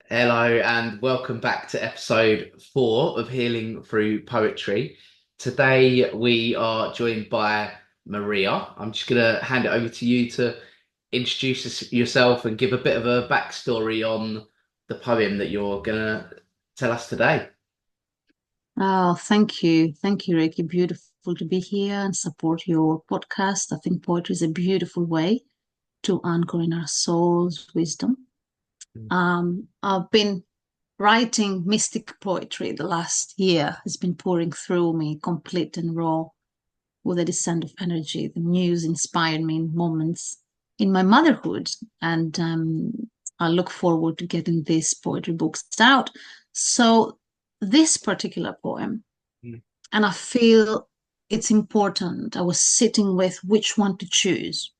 Hello and welcome back to episode 4 of Healing Through Poetry. Today we are joined by Maria. I'm just going to hand it over to you to introduce yourself and give a bit of a backstory on the poem that you're going to tell us today. Oh, thank you. Thank you, Ricky. Beautiful to be here and support your podcast. I think poetry is a beautiful way to anchor in our soul's wisdom. I've been writing mystic poetry the last year, has been pouring through me, complete and raw, with a descent of energy. The muse inspired me in moments in my motherhood, and I look forward to getting these poetry books out. So, this particular poem, Mm. and I feel it's important. I was sitting with which one to choose.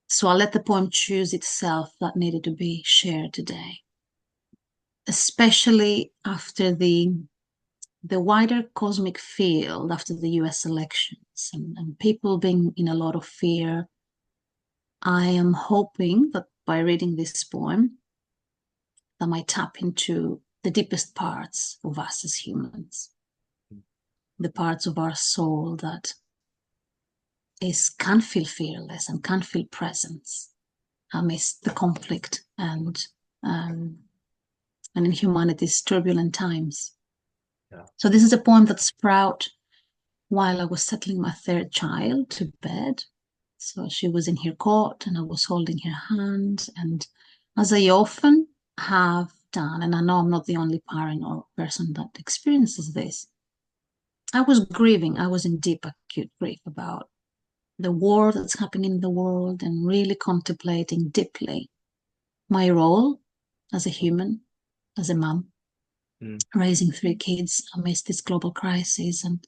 So I let the poem choose itself that needed to be shared today, especially after the wider cosmic field after the US elections and people being in a lot of fear. I am hoping that by reading this poem, that might tap into the deepest parts of us as humans, the parts of our soul that can feel fearless and can feel presence amidst the conflict um, and in humanity's turbulent times. Yeah. So this is a poem that sprout while I was settling my third child to bed. So she was in her cot and I was holding her hand. And as I often have done, and I know I'm not the only parent or person that experiences this, I was grieving. I was in deep acute grief about the war that's happening in the world and really contemplating deeply my role as a human, as a mom, Mm. raising three kids amidst this global crisis and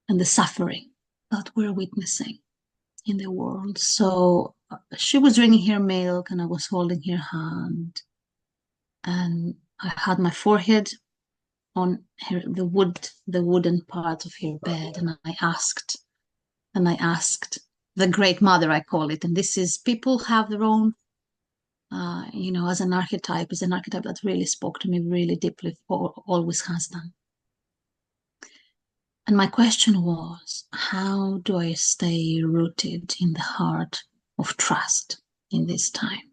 the suffering that we're witnessing in the world. So she was drinking her milk and I was holding her hand. And I had my forehead on the wooden part of her bed. And I asked the great mother, I call it. And this is people have their own as an archetype, is an archetype that really spoke to me really deeply, always has done. And my question was, how do I stay rooted in the heart of trust in this time?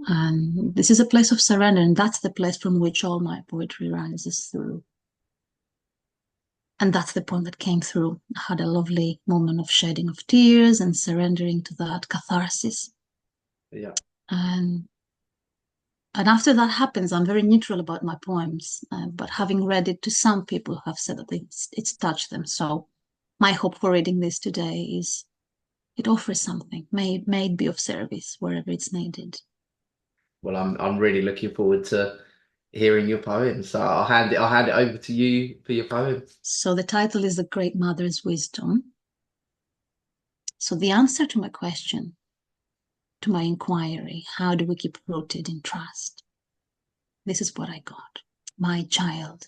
And this is a place of surrender, and that's the place from which all my poetry rises through. And that's the point that came through. I had a lovely moment of shedding of tears and surrendering to that catharsis. Yeah. And And after that happens, I'm very neutral about my poems. But having read it to some people have said that it's touched them. So my hope for reading this today is it offers something, may it be of service wherever it's needed. Well, I'm really looking forward to hearing your poem. So I'll hand it over to you for your poem. So the title is The Great Mother's Wisdom. So the answer to my question, to my inquiry, how do we keep rooted in trust? This is what I got. My child,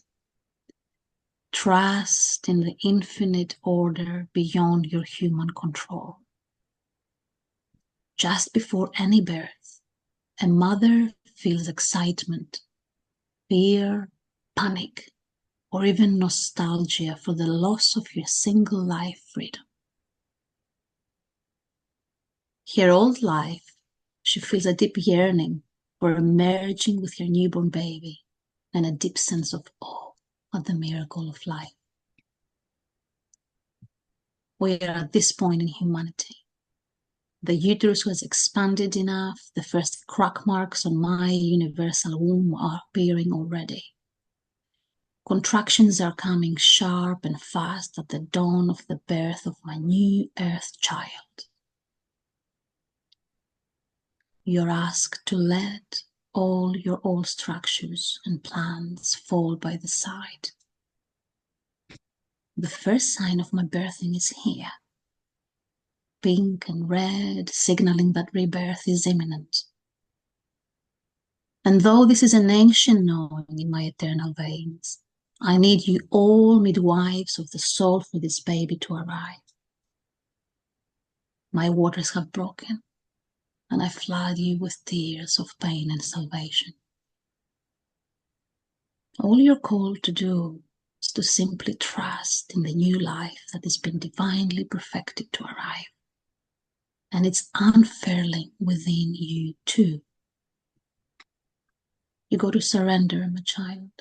trust in the infinite order beyond your human control. Just before any birth, a mother feels excitement, fear, panic, or even nostalgia for the loss of your single life freedom. Her old life, she feels a deep yearning for merging with her newborn baby and a deep sense of awe at the miracle of life. We are at this point in humanity. The uterus was expanded enough, the first crack marks on my universal womb are appearing already. Contractions are coming sharp and fast at the dawn of the birth of my new earth child. You're asked to let all your old structures and plans fall by the side. The first sign of my birthing is here. Pink and red, signaling that rebirth is imminent. And though this is an ancient knowing in my eternal veins, I need you all midwives of the soul for this baby to arrive. My waters have broken. and I flood you with tears of pain and salvation. All you're called to do is to simply trust in the new life that has been divinely perfected to arrive. And it's unfurling within you too. You go to surrender, my child,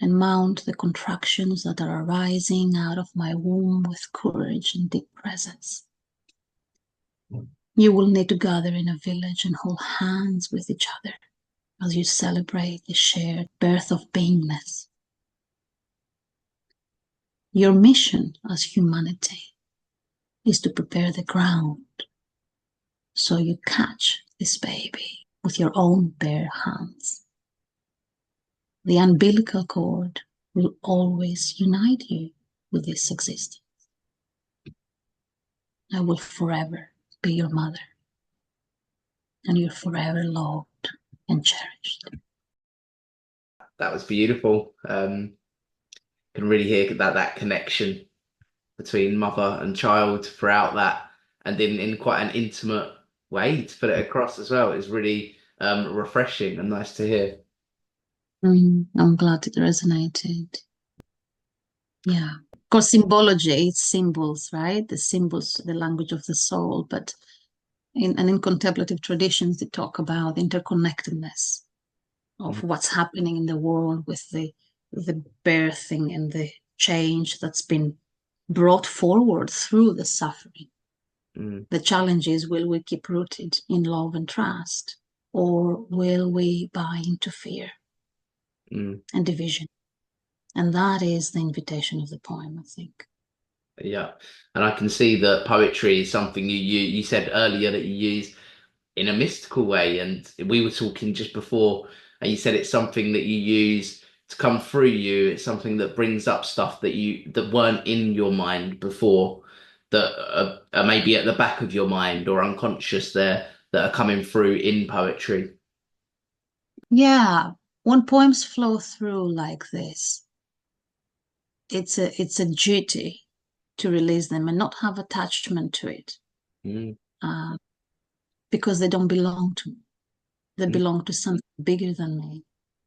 and mount the contractions that are arising out of my womb with courage and deep presence. You will need to gather in a village and hold hands with each other as you celebrate the shared birth of beingness. Your mission as humanity is to prepare the ground so you catch this baby with your own bare hands. The umbilical cord will always unite you with this existence. I will forever be your mother, and you're forever loved and cherished. That was beautiful. Can really hear that connection between mother and child throughout that, and in quite an intimate way to put it across as well. It's really refreshing and nice to hear. I'm glad it resonated. Yeah. Of course, symbology, it's symbols, right? The symbols, the language of the soul. But in contemplative traditions, they talk about interconnectedness of what's happening in the world with the birthing and the change that's been brought forward through the suffering. Mm. The challenge is, will we keep rooted in love and trust, or will we buy into fear and division? And that is the invitation of the poem, I think. Yeah, and I can see that poetry is something you said earlier that you use in a mystical way, and we were talking just before, and you said it's something that you use to come through you. It's something that brings up stuff that weren't in your mind before, that are maybe at the back of your mind or unconscious there, that are coming through in poetry. Yeah, when poems flow through like this, it's a duty to release them and not have attachment to it, Mm, uh, because they don't belong to me. They mm, belong to something bigger than me.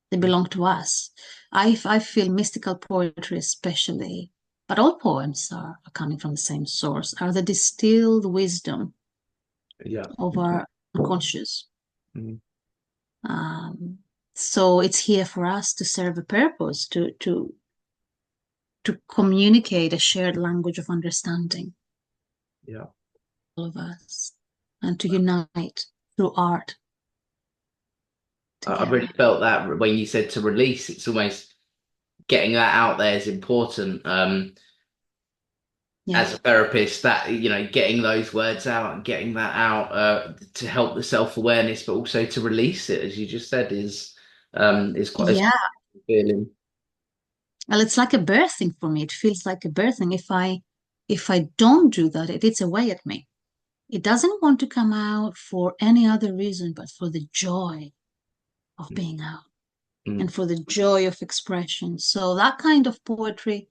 They belong to us. I feel mystical poetry, especially, but all poems are coming from the same source, are the distilled wisdom yeah. of our unconscious. Mm, Um, so it's here for us to serve a purpose, to communicate a shared language of understanding, yeah. all of us, and to unite through art I really together. felt that when you said to release, it's almost getting that out there is important. Yeah. As a therapist, that getting those words out and getting that out to help the self-awareness, but also to release it, as you just said, is quite a Yeah. feeling. Well, it's like a birthing for me. It feels like a birthing. If I don't do that, it eats away at me. It doesn't want to come out for any other reason but for the joy of being out Mm, and for the joy of expression. So that kind of poetry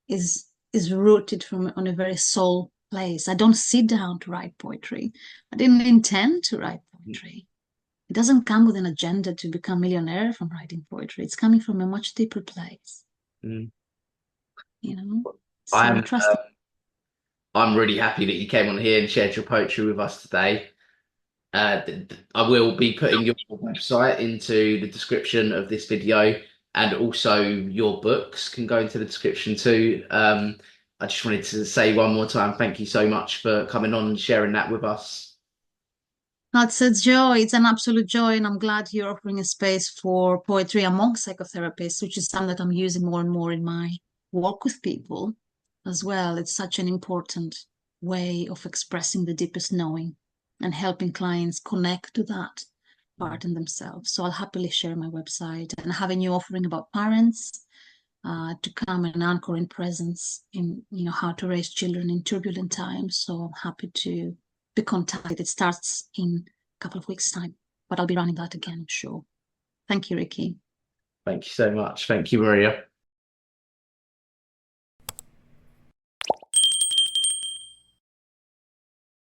is rooted from on a very soul place. I don't sit down to write poetry. I didn't intend to write mm, poetry. It doesn't come with an agenda to become millionaire from writing poetry. It's coming from a much deeper place, mm. you know. So I'm trust it. I'm really happy that you came on here and shared your poetry with us today. I will be putting your website into the description of this video, and also your books can go into the description too. I just wanted to say one more time, thank you so much for coming on and sharing that with us. It's a joy. It's an absolute joy, and I'm glad you're offering a space for poetry among psychotherapists, which is something that I'm using more and more in my work with people as well. It's such an important way of expressing the deepest knowing and helping clients connect to that part in themselves. So I'll happily share my website, and have a new offering about parents to come and anchor in presence in how to raise children in turbulent times. So I'm happy to be contacted. It starts in a couple of weeks' time, but I'll be running that again, I'm sure. Thank you, Ricky. Thank you so much. Thank you, Maria.